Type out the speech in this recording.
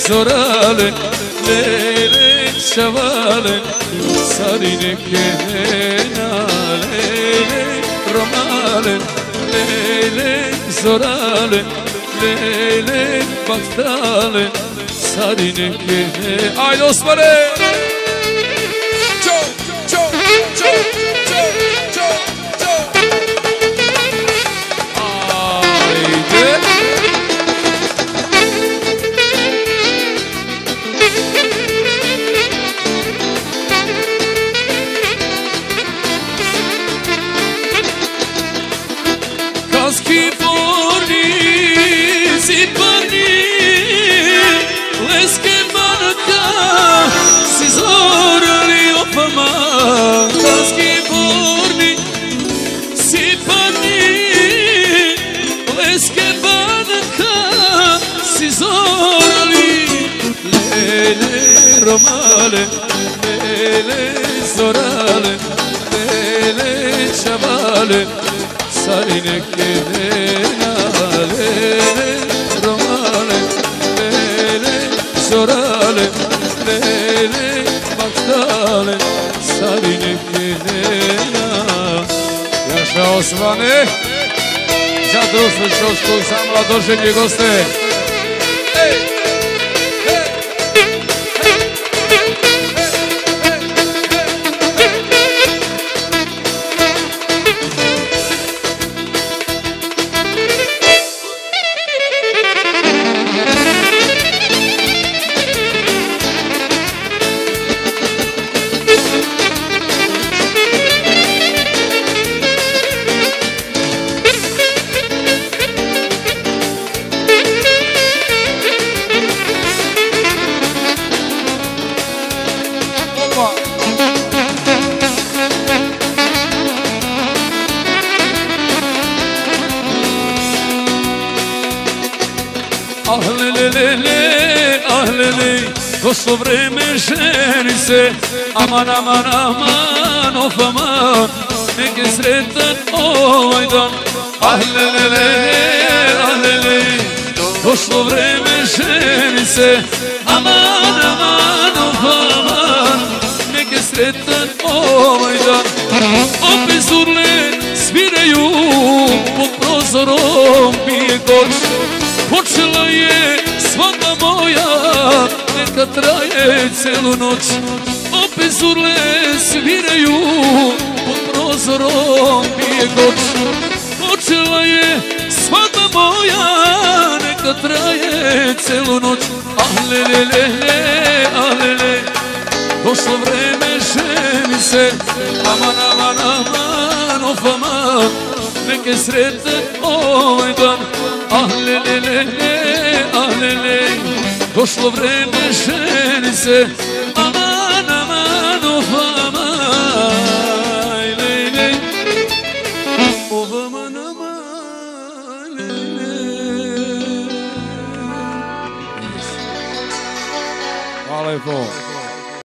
zorale, leylek şevale, sarine kehena, leylek romale, leylek zorale, leylek baktale, sarine kehena. Haydi Osman'e! Çok, çok, çok, çok, çok, çok. Haydi. Kaski forni, sipani, leske banaka, si zorali opama. Kaski forni, sipani, leske banaka, si zorali. Lele romale, lele zorale, lele şavale, sarine kehena, lele romale, lele zorale, lele baktale, sarine kehena. Yaşa Osman'ı, za društvo Šolsku sa mladoženje goste. Hey! Ah lelelele, ah lele, došlo vreme ženi se, aman, aman, aman, of aman, nek je sretan ovaj dan. Ah lelele, ah lele, došlo vreme ženi se, aman, aman, of aman, nek je sretan ovaj dan. Opet zurle sviraju, pod prozorom pije goč. Počela je svadba moja, neka traje celu noć. Opet zurle sviraju, pod prozorom pije goč. Počela je svadba moja, neka traje celu noć. Ah lelelele, ah lele, došlo vreme ženi se, aman, aman, aman, of aman, nek je sretan ovaj dan. Ah lelele, ah lele, došlo vreme ženi se, aman, aman, of aman, lele, of aman, aman, lele. Hvala lepo.